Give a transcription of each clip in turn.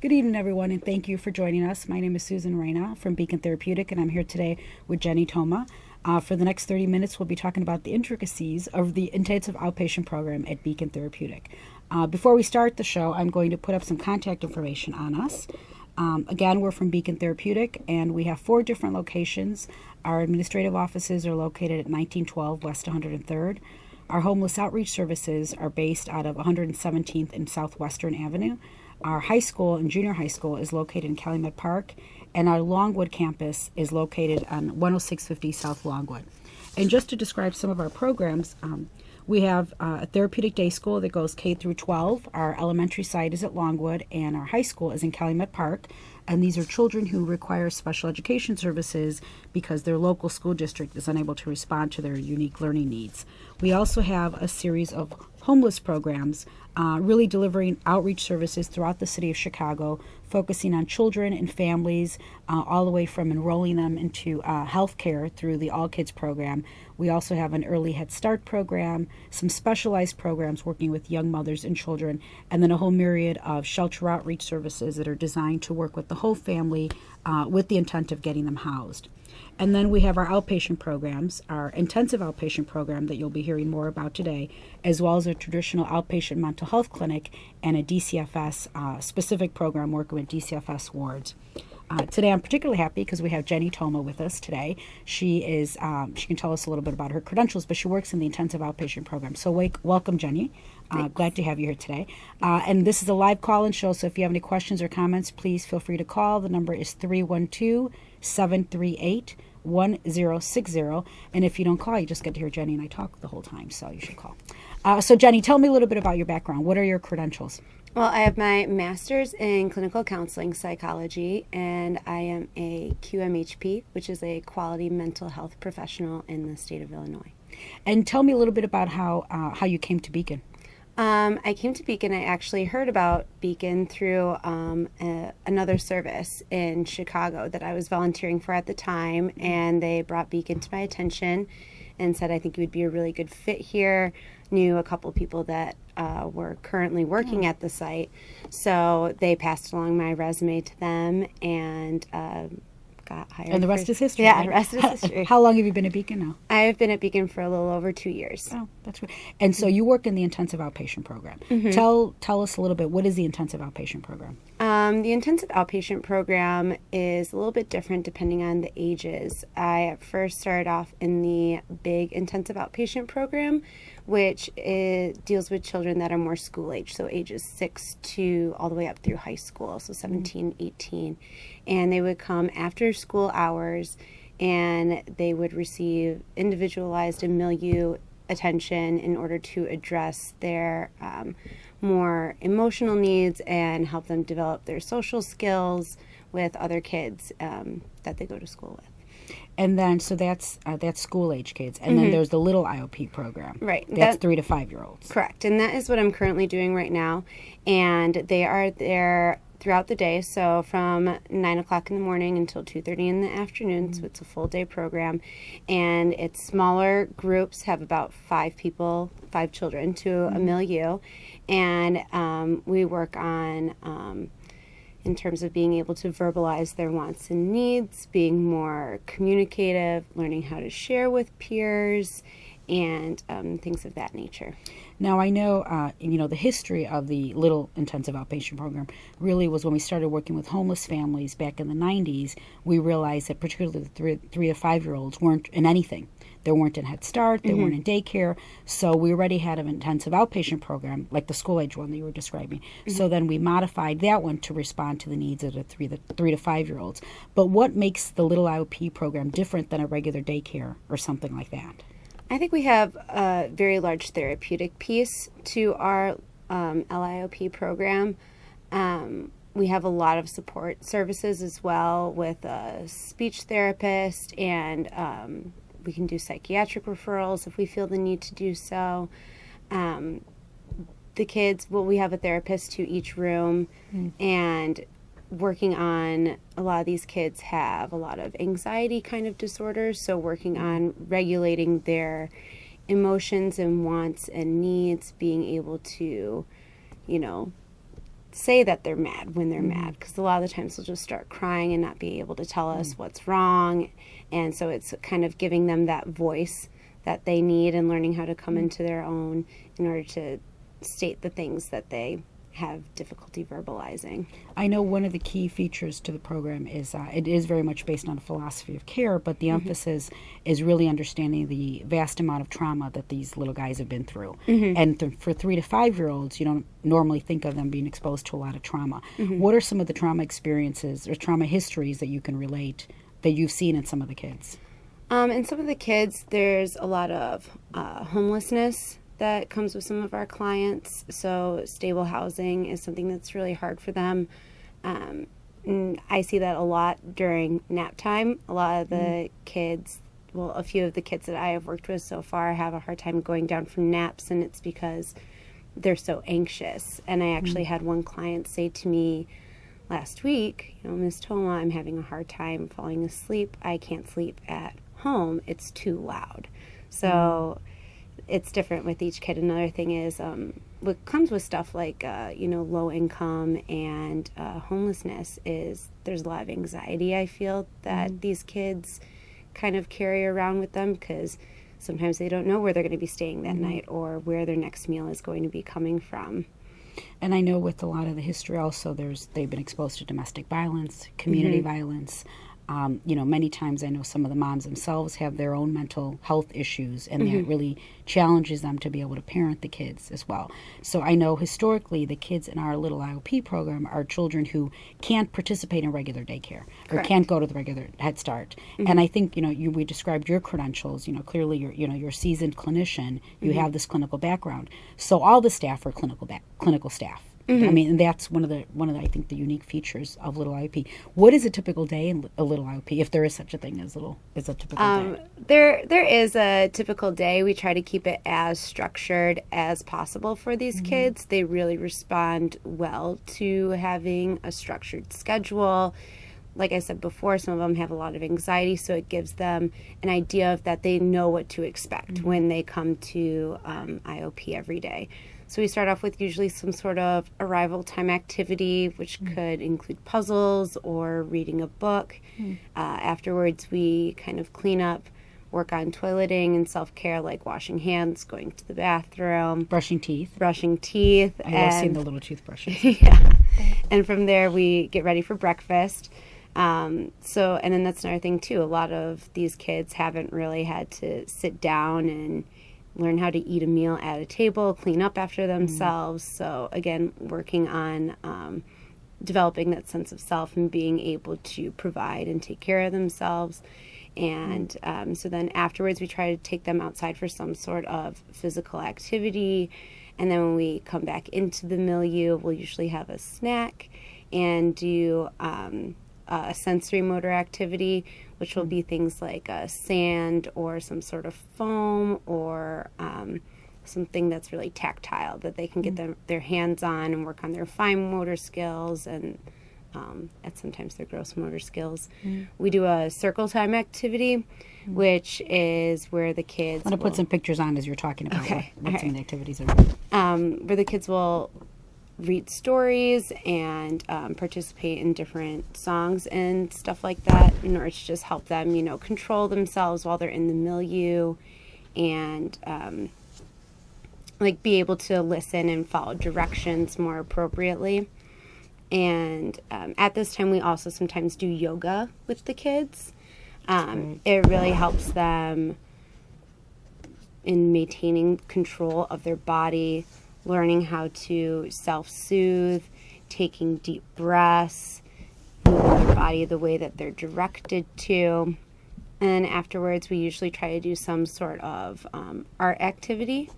Good evening, everyone, and thank you for joining us. My name is Susan Reyna from Beacon Therapeutic, and I'm here today with Jenny Thoma. For the next 30 minutes, we'll be talking about the intricacies of the Intensive Outpatient Program at Beacon Therapeutic. Before we start the show, I'm going to put up some contact information on us. Again, we're from Beacon Therapeutic, and we have 4 different locations. Our administrative offices are located at 1912 West 103rd. Our homeless outreach services are based out of 117th and Southwestern Avenue. Our high school and junior high school is located in Calumet Park, and our Longwood campus is located on 10650 South Longwood. And just to describe some of our programs, we have a therapeutic day school that goes K through 12. Our elementary site is at Longwood, and our high school is in Calumet Park. And these are children who require special education services because their local school district is unable to respond to their unique learning needs. We also have a series of homeless programs, really delivering outreach services throughout the city of Chicago, focusing on children and families, all the way from enrolling them into health care through the All Kids program. We also have an early Head Start program, some specialized programs working with young mothers and children, and then a whole myriad of shelter outreach services that are designed to work with the whole family with the intent of getting them housed. And then we have our outpatient programs, our intensive outpatient program that you'll be hearing more about today, as well as a traditional outpatient mental health clinic and a DCFS specific program working with DCFS wards. Today I'm particularly happy because we have Jenny Thoma with us today. She can tell us a little bit about her credentials, but she works in the intensive outpatient program. So welcome, Jenny. Glad to have you here today. And this is a live call-in show, so if you have any questions or comments, please feel free to call. The number is 312-738-1060. And if you don't call, you just get to hear Jenny and I talk the whole time, so you should call. So Jenny, tell me a little bit about your background. What are your credentials? Well, I have my master's in clinical counseling psychology, and I am a QMHP, which is a quality mental health professional in the state of Illinois. And tell me a little bit about how you came to Beacon. I came to Beacon. I actually heard about Beacon through another service in Chicago that I was volunteering for at the time, and they brought Beacon to my attention and said, I think you would be a really good fit here. Knew a couple people that were currently working at the site, so they passed along my resume to them and got hired. And the rest is history. Yeah, right? the rest is history. How long have you been at Beacon now? I have been at Beacon for a little over 2 years. Oh, that's good. And so you work in the intensive outpatient program. Mm-hmm. Tell us a little bit, what is the intensive outpatient program? The intensive outpatient program is a little bit different depending on the ages. I first started off in the Big Intensive Outpatient Program, which deals with children that are more school age, so ages 6 to all the way up through high school, so 17, 18. And they would come after school hours, and they would receive individualized and milieu attention in order to address their more emotional needs and help them develop their social skills with other kids that they go to school with. And then, so that's school age kids. And then there's the Little IOP program. Right. That's 3 to 5 year olds. Correct. And that is what I'm currently doing right now. And they are there throughout the day, so from 9 o'clock in the morning until 2:30 in the afternoon, so it's a full day program. And it's smaller groups, have about 5 children to a milieu. And we work on, in terms of being able to verbalize their wants and needs, being more communicative, learning how to share with peers, and things of that nature. Now, I know, the history of the Little Intensive Outpatient Program really was when we started working with homeless families back in the 90s. We realized that particularly the 3 to 5 year olds weren't in anything. They weren't in Head Start, they weren't in daycare, so we already had an intensive outpatient program, like the school age one that you were describing. So then we modified that one to respond to the needs of the 3 to 5 year olds. But what makes the Little IOP program different than a regular daycare or something like that? I think we have a very large therapeutic piece to our LIOP program. We have a lot of support services as well with a speech therapist, and we can do psychiatric referrals if we feel the need to do so. The kids, we have a therapist to each room, and working on, a lot of these kids have a lot of anxiety kind of disorders, so working on regulating their emotions and wants and needs, being able to, say that they're mad when they're mad, because a lot of the times they'll just start crying and not be able to tell us what's wrong. And so it's kind of giving them that voice that they need and learning how to come into their own in order to state the things that they have difficulty verbalizing. I know one of the key features to the program is it is very much based on a philosophy of care, but the emphasis is really understanding the vast amount of trauma that these little guys have been through. And for 3 to 5 year olds, you don't normally think of them being exposed to a lot of trauma. What are some of the trauma experiences or trauma histories that you can relate that you've seen in some of the kids? In some of the kids, there's a lot of homelessness that comes with some of our clients. So stable housing is something that's really hard for them. And I see that a lot during nap time. A lot of the kids, well, a few of the kids that I have worked with so far have a hard time going down from naps, and it's because they're so anxious. And I actually had one client say to me last week, Miss Thoma, I'm having a hard time falling asleep. I can't sleep at home. It's too loud. So it's different with each kid. Another thing is what comes with stuff like low income and homelessness is there's a lot of anxiety, I feel, that these kids kind of carry around with them, because sometimes they don't know where they're going to be staying that night or where their next meal is going to be coming from. And I know with a lot of the history also, they've been exposed to domestic violence, community violence. Many times I know some of the moms themselves have their own mental health issues, and that really challenges them to be able to parent the kids as well. So I know historically the kids in our Little IOP program are children who can't participate in regular daycare or can't go to the regular Head Start. And I think, we described your credentials, clearly you're a seasoned clinician, you have this clinical background. So all the staff are clinical staff. I mean, and that's one of the I think the unique features of Little IOP. What is a typical day in a Little IOP, if there is such a thing as a typical day? There is a typical day. We try to keep it as structured as possible for these kids. They really respond well to having a structured schedule. Like I said before, some of them have a lot of anxiety, so it gives them an idea of that they know what to expect when they come to IOP every day. So we start off with usually some sort of arrival time activity, which could include puzzles or reading a book. Afterwards, we kind of clean up, work on toileting and self-care, like washing hands, going to the bathroom. Brushing teeth. I love seeing the little toothbrushes. Yeah. And from there, we get ready for breakfast. And then that's another thing, too. A lot of these kids haven't really had to sit down and learn how to eat a meal at a table, clean up after themselves. So again, working on developing that sense of self and being able to provide and take care of themselves. And so then afterwards, we try to take them outside for some sort of physical activity. And then when we come back into the milieu, we'll usually have a snack and do a sensory motor activity, which will be things like sand or some sort of foam or something that's really tactile that they can get their hands on and work on their fine motor skills and at sometimes their gross motor skills. We do a circle time activity, which is where the kids I'm going to put some pictures on as you're talking about what some of the activities are. Where the kids will read stories and participate in different songs and stuff like that in order to just help them, control themselves while they're in the milieu and be able to listen and follow directions more appropriately. And at this time, we also sometimes do yoga with the kids. It really helps them in maintaining control of their body, learning how to self-soothe, taking deep breaths, moving their body the way that they're directed to. And afterwards, we usually try to do some sort of art activity,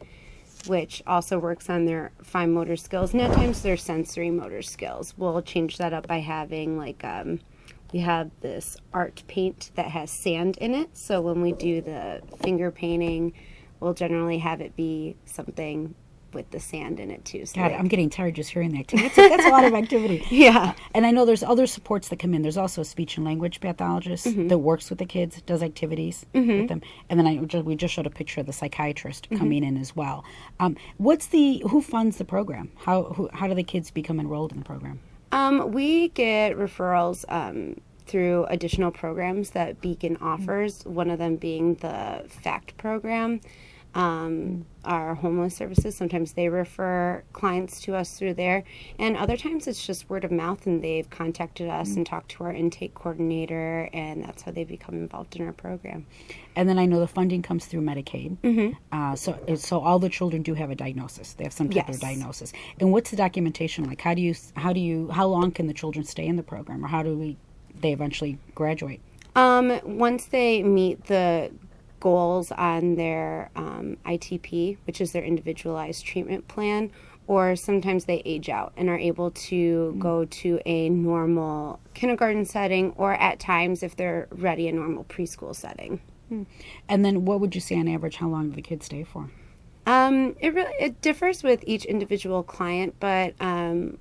which also works on their fine motor skills and at times their sensory motor skills. We'll change that up by having we have this art paint that has sand in it. So when we do the finger painting, we'll generally have it be something with the sand in it too. So God, I'm getting tired just hearing that. That's a lot of activity. Yeah. And I know there's other supports that come in. There's also a speech and language pathologist that works with the kids, does activities with them. And then we just showed a picture of the psychiatrist coming in as well. Who funds the program? How do the kids become enrolled in the program? We get referrals through additional programs that Beacon offers, one of them being the FACT program. Our homeless services, sometimes they refer clients to us through there, and other times it's just word of mouth, and they've contacted us and talked to our intake coordinator, and that's how they become involved in our program. And then I know the funding comes through Medicaid. So all the children do have a diagnosis. They have some type of diagnosis. And what's the documentation like? How long can the children stay in the program, or how do they eventually graduate? Once they meet the goals on their ITP, which is their individualized treatment plan, or sometimes they age out and are able to go to a normal kindergarten setting, or at times, if they're ready, a normal preschool setting. And then what would you say on average, how long do the kids stay for? It differs with each individual client, but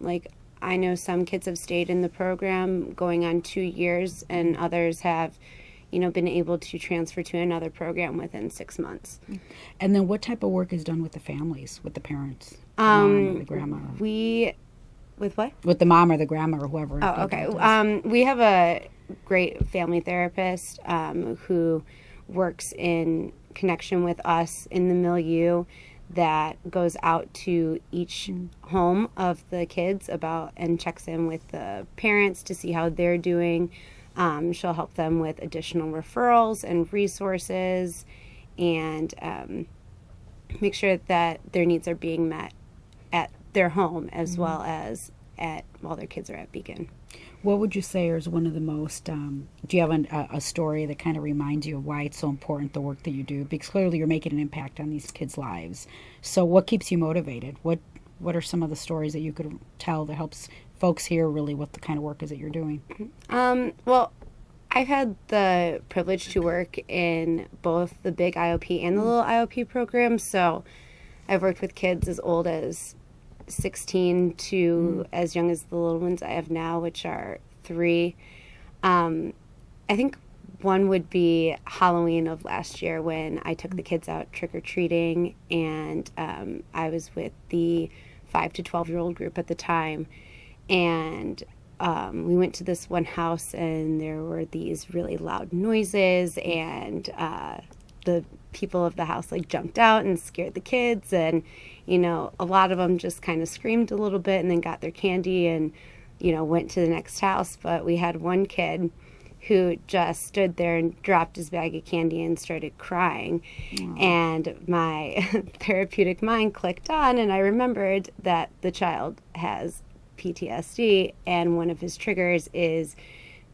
like I know some kids have stayed in the program going on 2 years, and others have been able to transfer to another program within 6 months. And then what type of work is done with the families, with the parents, the mom or the grandma? With what? With the mom or the grandma or whoever. Oh, okay. We have a great family therapist who works in connection with us in the milieu, that goes out to each home of the kids and checks in with the parents to see how they're doing. She'll help them with additional referrals and resources, and make sure that their needs are being met at their home as well as while their kids are at Beacon. What would you say is one of the most, do you have a story that kind of reminds you of why it's so important, the work that you do? Because clearly you're making an impact on these kids' lives. So what keeps you motivated? What are some of the stories that you could tell that helps folks hear really what the kind of work is that you're doing? Well, I've had the privilege to work in both the Big IOP and the Little IOP program. So I've worked with kids as old as 16 to as young as the little ones I have now, which are 3. I think one would be Halloween of last year, when I took the kids out trick-or-treating, and I was with the 5 to 12-year-old group at the time, and we went to this one house, and there were these really loud noises, and the people of the house jumped out and scared the kids, and a lot of them just kind of screamed a little bit and then got their candy and went to the next house. But we had one kid who just stood there and dropped his bag of candy and started crying. And my therapeutic mind clicked on, and I remembered that the child has PTSD, and one of his triggers is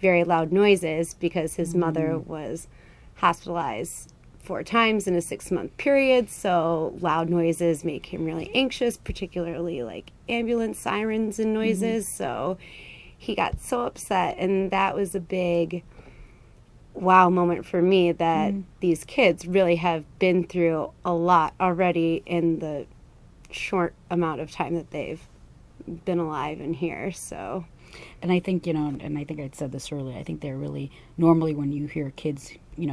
very loud noises, because his mother was hospitalized 4 times in a 6-month period. So loud noises make him really anxious, particularly ambulance sirens and noises. So he got so upset, and that was a big wow moment for me, that these kids really have been through a lot already in the short amount of time that they've been alive and here. So, and I think, and I think I'd said this earlier, I think they're really, normally when you hear kids,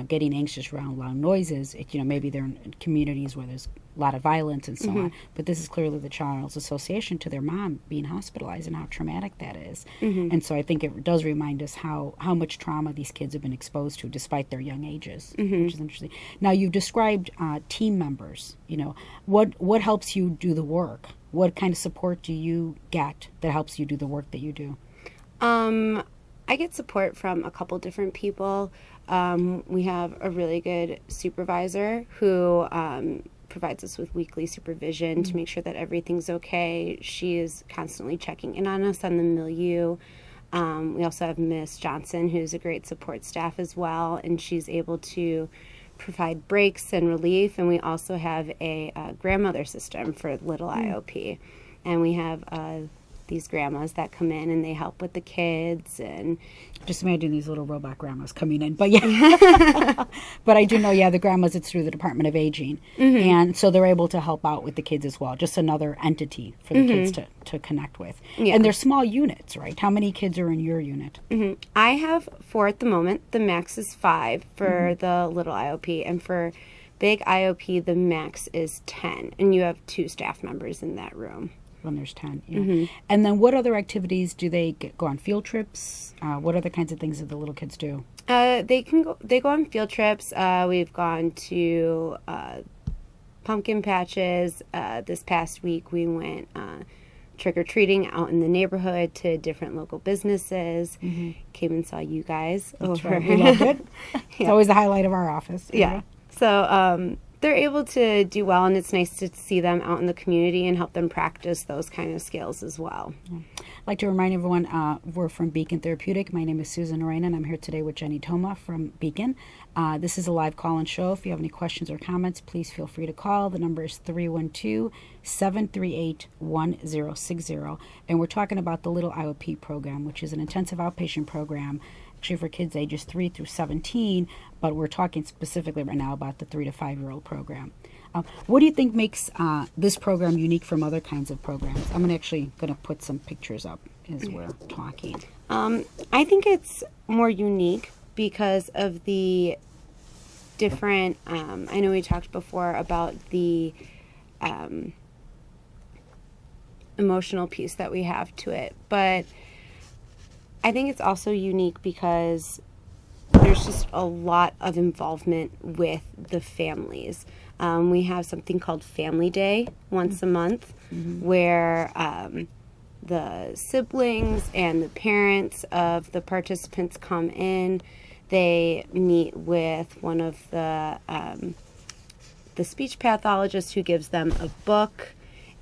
getting anxious around loud noises, maybe they're in communities where there's a lot of violence and so on. But this is clearly the child's association to their mom being hospitalized and how traumatic that is. And so I think it does remind us how much trauma these kids have been exposed to despite their young ages, which is interesting. Now, you've described team members. What helps you do the work? What kind of support do you get that helps you do the work that you do? I get support from a couple different people. We have a really good supervisor who provides us with weekly supervision to make sure that everything's okay. She is constantly checking in on us on the milieu. We also have Miss Johnson, who's a great support staff as well, and she's able to provide breaks and relief. And we also have a grandmother system for Little IOP. And we have these grandmas that come in and they help with the kids. And just imagine these little robot grandmas coming in. But yeah, but I do know, the grandmas, it's through the Department of Aging. And so they're able to help out with the kids as well. Just another entity for the kids to connect with. Yeah. And they're small units, right? How many kids are in your unit? I have 4 at the moment. The max is 5 for the little IOP. And for big IOP, the max is 10. And you have 2 staff members in that room. When there's 10, yeah. And then what other activities do they go on? Field trips? What other kinds of things do the little kids do? They go on field trips. We've gone to pumpkin patches. This past week we went trick-or-treating out in the neighborhood to different local businesses. Came and saw you guys. That's right. We loved it. It's always the highlight of our office. Yeah. So they're able to do well, and it's nice to see them out in the community and help them practice those kind of skills as well. I'd like to remind everyone, we're from Beacon Therapeutic. My name is Susan Arena, and I'm here today with Jenny Thoma from Beacon. This is a live call-in show. If you have any questions or comments, please feel free to call. The number is 312-738-1060. And we're talking about the Little IOP program, which is an intensive outpatient program actually for kids ages 3 through 17, but we're talking specifically right now about the 3 to 5-year-old program. What do you think makes this program unique from other kinds of programs? I'm actually going to put some pictures up as we're talking. I think it's more unique because of the different, I know we talked before about the emotional piece that we have to it, but I think it's also unique because there's just a lot of involvement with the families. We have something called Family Day once a month where the siblings and the parents of the participants come in. They meet with one of the speech pathologists who gives them a book,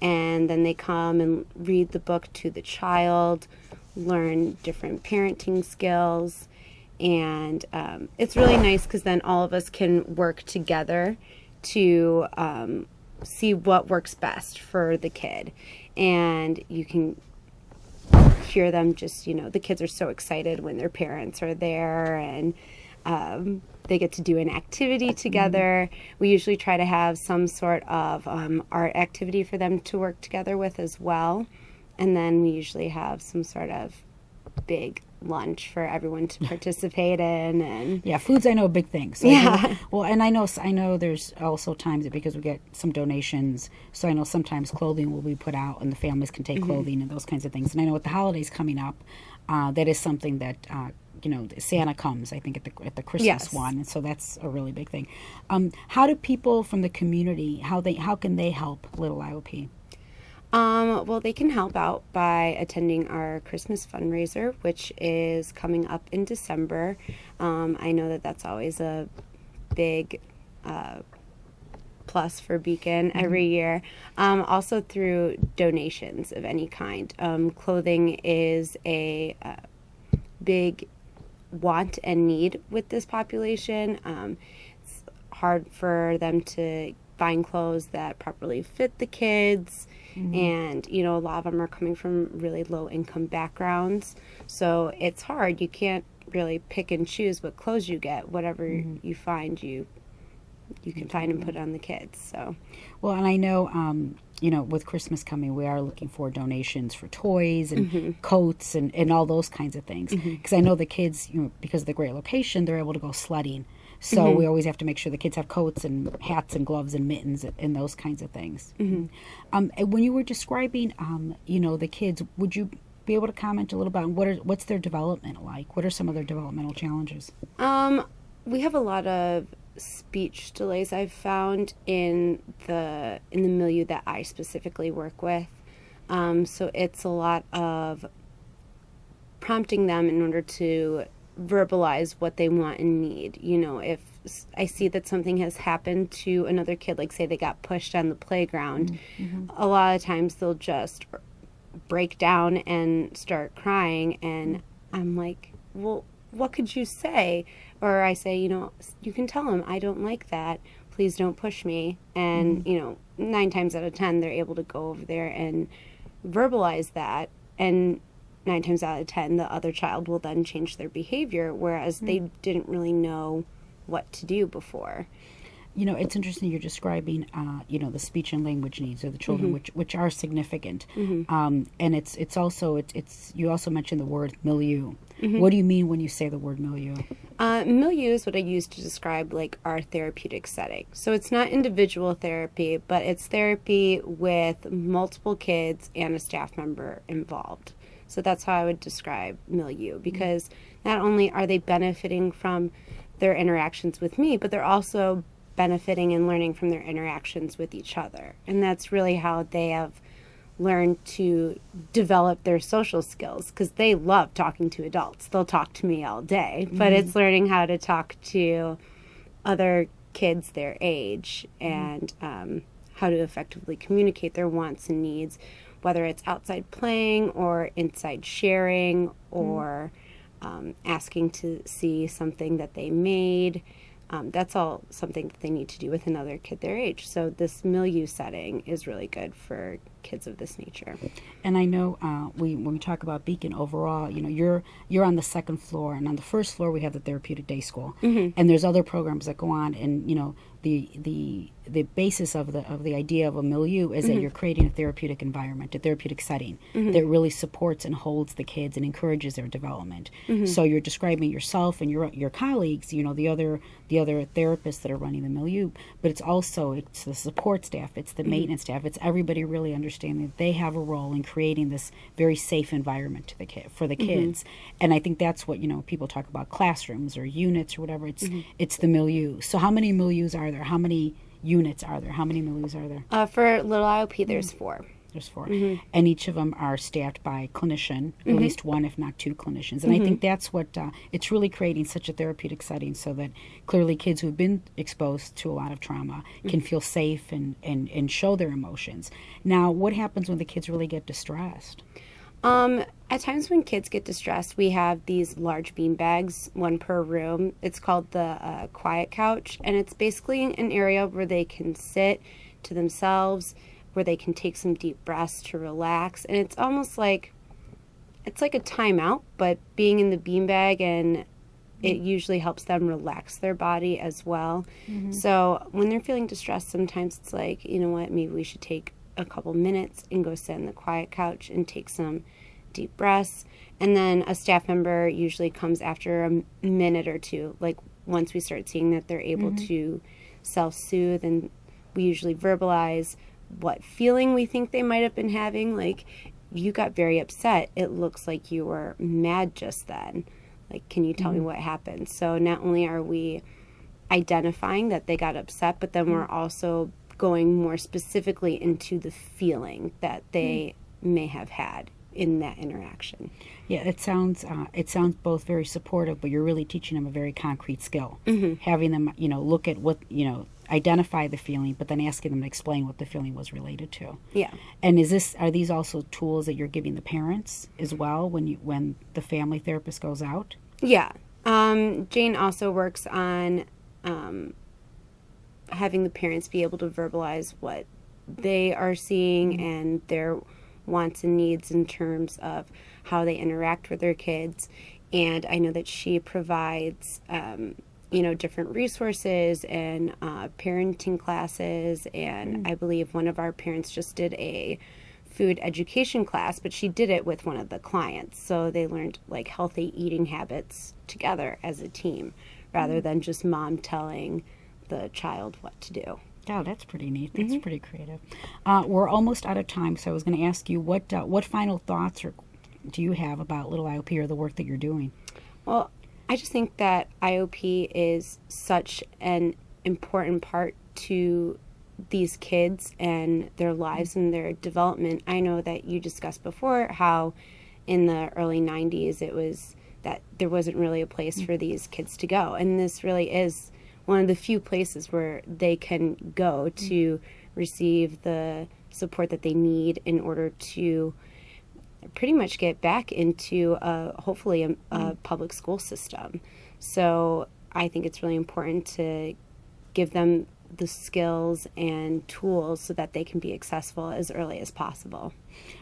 and then they come and read the book to the child, learn different parenting skills, and it's really nice because then all of us can work together to see what works best for the kid. And you can hear them just, the kids are so excited when their parents are there, and they get to do an activity together. We usually try to have some sort of art activity for them to work together with as well. And then we usually have some sort of big lunch for everyone to participate in. And food's, I know, a big thing. So and I know there's also times that because we get some donations, so I know sometimes clothing will be put out and the families can take clothing and those kinds of things. And I know with the holidays coming up, that is something that Santa comes, I think, at the Christmas one, and so that's a really big thing. How do people from the community, how can they help Little IOP? Well, they can help out by attending our Christmas fundraiser, which is coming up in December. I know that that's always a big plus for Beacon every year. Also through donations of any kind. Clothing is a big want and need with this population. It's hard for them to find clothes that properly fit the kids. And, a lot of them are coming from really low income backgrounds. So it's hard. You can't really pick and choose what clothes you get. Whatever you find, you can find and put on the kids. So, well, and I know, with Christmas coming, we are looking for donations for toys and coats and all those kinds of things. Because I know the kids, because of the great location, they're able to go sledding. So we always have to make sure the kids have coats and hats and gloves and mittens and those kinds of things. And when you were describing, the kids, would you be able to comment a little about what's their development like? What are some of their developmental challenges? We have a lot of speech delays I've found in the milieu that I specifically work with. So it's a lot of prompting them in order to verbalize what they want and need. If I see that something has happened to another kid, like say they got pushed on the playground, a lot of times they'll just break down and start crying, and I'm like, well, what could you say? Or I say, you can tell them, I don't like that, please don't push me. And 9 times out of 10 they're able to go over there and verbalize that and 9 times out of 10, the other child will then change their behavior, whereas they didn't really know what to do before. You know, it's interesting you're describing, the speech and language needs of the children, which are significant. And it's also, you also mentioned the word milieu. What do you mean when you say the word milieu? Milieu is what I use to describe like our therapeutic setting. So it's not individual therapy, but it's therapy with multiple kids and a staff member involved. So that's how I would describe milieu, because not only are they benefiting from their interactions with me, but they're also benefiting and learning from their interactions with each other. And that's really how they have learned to develop their social skills, because they love talking to adults. They'll talk to me all day, but it's learning how to talk to other kids their age and how to effectively communicate their wants and needs, whether it's outside playing or inside sharing or asking to see something that they made. That's all something that they need to do with another kid their age. So this milieu setting is really good for kids of this nature. And I know when we talk about Beacon overall, you're on the second floor, and on the first floor we have the therapeutic day school, and there's other programs that go on, and the basis of the idea of a milieu is that you're creating a therapeutic environment, a therapeutic setting that really supports and holds the kids and encourages their development. So you're describing yourself and your colleagues, the other therapists that are running the milieu, but it's the support staff, it's the maintenance staff, it's everybody really understanding that they have a role in creating this very safe environment for the kids. And I think that's what people talk about classrooms or units or whatever. It's the milieu. So how many milieus are there? How many units are there? How many milieus are there? For Little IOP, there's 4. There's 4. And each of them are staffed by a clinician, at least one, if not 2 clinicians. And I think that's what, it's really creating such a therapeutic setting so that clearly kids who've been exposed to a lot of trauma can feel safe and show their emotions. Now, what happens when the kids really get distressed? At times when kids get distressed, we have these large bean bags, 1 per room. It's called the quiet couch, and it's basically an area where they can sit to themselves, where they can take some deep breaths to relax. And it's almost like, it's like a timeout, but being in the beanbag, and it usually helps them relax their body as well. So when they're feeling distressed, sometimes it's like, you know what, maybe we should take a couple minutes and go sit in the quiet couch and take some deep breaths. And then a staff member usually comes after a minute or 2, like once we start seeing that they're able to self-soothe, and we usually verbalize what feeling we think they might have been having. Like, you got very upset. It looks like you were mad just then. Like, can you tell me what happened? So not only are we identifying that they got upset, but then we're also going more specifically into the feeling that they may have had in that interaction. Yeah, it sounds both very supportive, but you're really teaching them a very concrete skill. Having them, look at what, identify the feeling, but then asking them to explain what the feeling was related to. Yeah. And are these also tools that you're giving the parents as well when the family therapist goes out? Yeah. Jane also works on having the parents be able to verbalize what they are seeing and their wants and needs in terms of how they interact with their kids. And I know that she provides different resources and parenting classes, and I believe one of our parents just did a food education class, but she did it with one of the clients, so they learned like healthy eating habits together as a team rather than just mom telling the child what to do. Oh, that's pretty neat. That's pretty creative. We're almost out of time, so I was going to ask you what final thoughts do you have about Little IOP or the work that you're doing? Well, I just think that IOP is such an important part to these kids and their lives and their development. I know that you discussed before how in the early 90s it was that there wasn't really a place for these kids to go. And this really is one of the few places where they can go to receive the support that they need in order to pretty much get back into hopefully a public school system. So I think it's really important to give them the skills and tools so that they can be accessible as early as possible.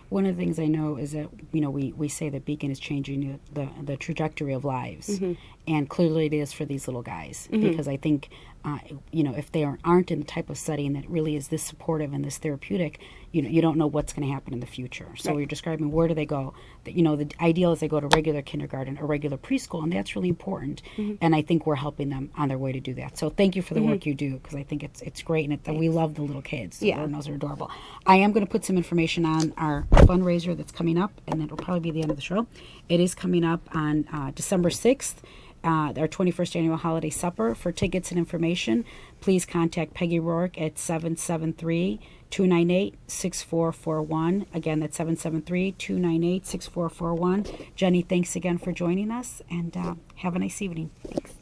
One of the things I know is that, we say that Beacon is changing the trajectory of lives. And clearly it is for these little guys. Because I think, if they aren't in the type of setting that really is this supportive and this therapeutic, you don't know what's going to happen in the future. So Right. you're describing where do they go. The ideal is they go to regular kindergarten or regular preschool, and that's really important. And I think we're helping them on their way to do that. So thank you for the work you do, because I think it's great, and we love the little kids. So Yeah. Lord knows they're adorable. I am going to put some information on our fundraiser that's coming up, and it'll probably be the end of the show. It is coming up on December 6th. Our 21st annual holiday supper. For tickets and information, please contact Peggy Rourke at 773-298-6441. Again, that's 773-298-6441. Jenny, thanks again for joining us, and have a nice evening. Thanks.